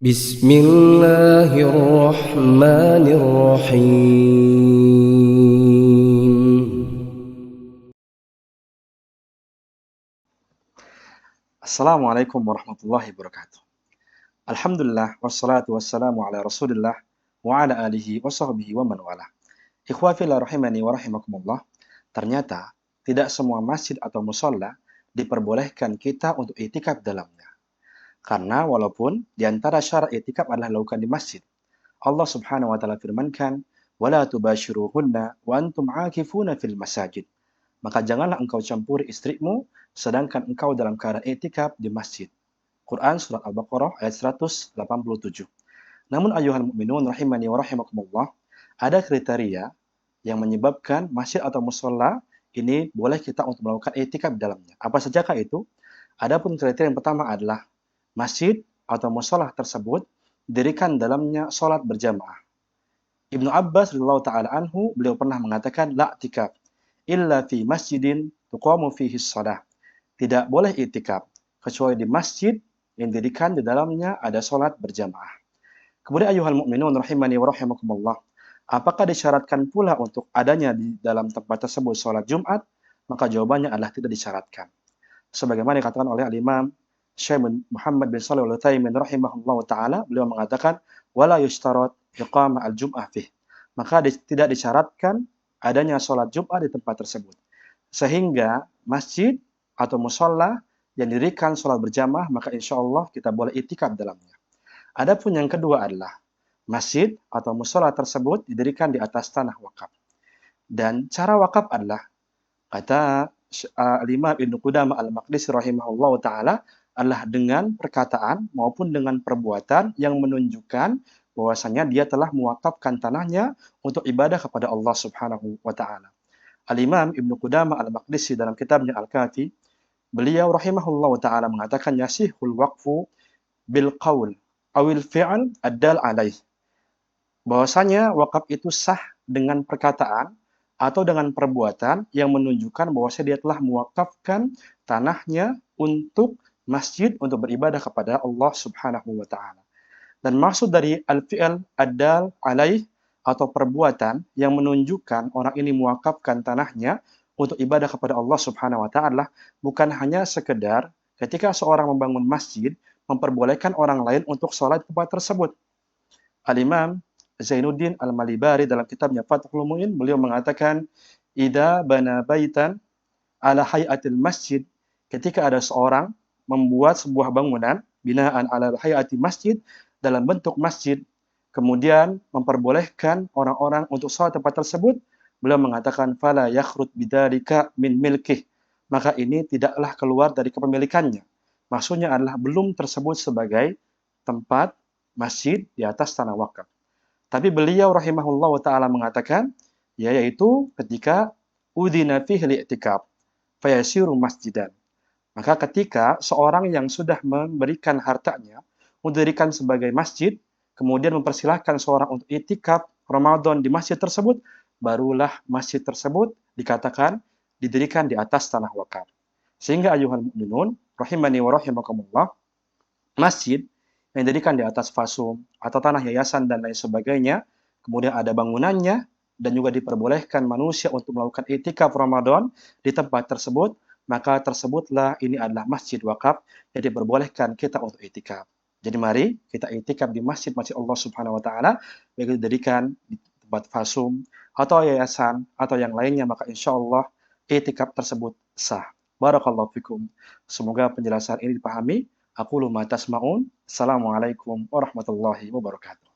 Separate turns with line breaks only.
Bismillahirrahmanirrahim.
Assalamualaikum warahmatullahi wabarakatuh. Alhamdulillah, wassalatu wassalamu ala rasulillah, wa ala alihi wa sahbihi wa man wala. Ikhwafillah rahimani wa rahimakumullah. Ternyata, tidak semua masjid atau musola diperbolehkan kita untuk i'tikaf dalamnya. Karena walaupun di antara syarat i'tikaf adalah dilakukan di masjid. Allah subhanahu wa ta'ala firmankan, وَلَا تُبَاشِرُوهُنَّ وَأَنْتُمْ عَاكِفُونَ فِي الْمَسَاجِدِ. Maka janganlah engkau campuri istrimu, sedangkan engkau dalam keadaan i'tikaf di masjid. Quran Surat Al-Baqarah ayat 187. Namun ayuhal mu'minun rahimani wa rahimakumullah, ada kriteria yang menyebabkan masjid atau musola ini boleh kita untuk melakukan i'tikaf di dalamnya. Apa sajakah itu? Adapun kriteria yang pertama adalah masjid atau musola tersebut didirikan dalamnya sholat berjamaah. Ibnu Abbas radhiyallahu taala anhu, beliau pernah mengatakan la i'tikaf illa fi masjidin tuqamu fihi shalah. Tidak boleh i'tikaf kecuali di masjid yang didirikan di dalamnya ada sholat berjamaah. Kemudian ayuhal mu'minun rahimani wa rahimakumullah, apakah disyaratkan pula untuk adanya di dalam tempat tersebut sholat Jumat? Maka jawabannya adalah tidak disyaratkan. Sebagaimana dikatakan oleh al-Imam Syekh Muhammad bin Shalih Al-Utsaimin rahimahullah taala, beliau mengatakan wala yushtarat iqamah al-jum'ah fih. Maka tidak disyaratkan adanya sholat Jumat di tempat tersebut. Sehingga masjid atau musola yang didirikan sholat berjamaah, maka insya Allah kita boleh i'tikaf dalamnya. Adapun yang kedua adalah masjid atau musola tersebut didirikan di atas tanah wakaf. Dan cara wakaf adalah, kata Imam Ibnu Qudamah Al-Maqdisi rahimahullah ta'ala, adalah dengan perkataan maupun dengan perbuatan yang menunjukkan bahwasanya dia telah mewakafkan tanahnya untuk ibadah kepada Allah Subhanahu wa taala. Al-Imam Ibnu Qudamah Al-Maqdisi dalam kitabnya Al-Kafi, beliau rahimahullah taala mengatakan yasihul waqfu bil qaul awil fi'al ad-dal alaih. Bahwasanya wakaf itu sah dengan perkataan atau dengan perbuatan yang menunjukkan bahwasanya dia telah mewakafkan tanahnya untuk masjid untuk beribadah kepada Allah Subhanahu wa taala. Dan maksud dari al-fi'al ad-dal alaih atau perbuatan yang menunjukkan orang ini mewakafkan tanahnya untuk ibadah kepada Allah Subhanahu wa taala bukan hanya sekedar ketika seorang membangun masjid memperbolehkan orang lain untuk sholat di tempat tersebut. Al-Imam Zainuddin Al-Malibari dalam kitabnya Fathul Mu'in, beliau mengatakan idza bana baitan ala hayatil masjid, ketika ada seorang membuat sebuah bangunan binaan ala hayati masjid dalam bentuk masjid, kemudian memperbolehkan orang-orang untuk sholat tempat tersebut, beliau mengatakan fala yakhrut bidzalika min milkih, maka ini tidaklah keluar dari kepemilikannya. Maksudnya adalah belum tersebut sebagai tempat masjid di atas tanah wakaf. Tapi beliau rahimahullah taala mengatakan yaitu ketika udzina fihi li'tikaf fayasiru masjidan. Maka ketika seorang yang sudah memberikan hartanya mendirikan sebagai masjid, kemudian mempersilahkan seorang untuk i'tikaf Ramadan di masjid tersebut, barulah masjid tersebut dikatakan didirikan di atas tanah wakaf. Sehingga ayuhal mu'minun rahimani wa rahimakumullah, masjid yang didirikan di atas fasum atau tanah yayasan dan lain sebagainya, kemudian ada bangunannya dan juga diperbolehkan manusia untuk melakukan i'tikaf Ramadan di tempat tersebut, maka tersebutlah ini adalah masjid wakaf yang diperbolehkan kita untuk i'tikaf. Jadi mari kita i'tikaf di masjid-masjid Allah Subhanahu wa taala, baik didirikan di tempat fasum atau yayasan atau yang lainnya, maka insya Allah i'tikaf tersebut sah. Barakallahu fikum. Semoga penjelasan ini dipahami. Aqulu ma tasma'un. Assalamualaikum warahmatullahi wabarakatuh.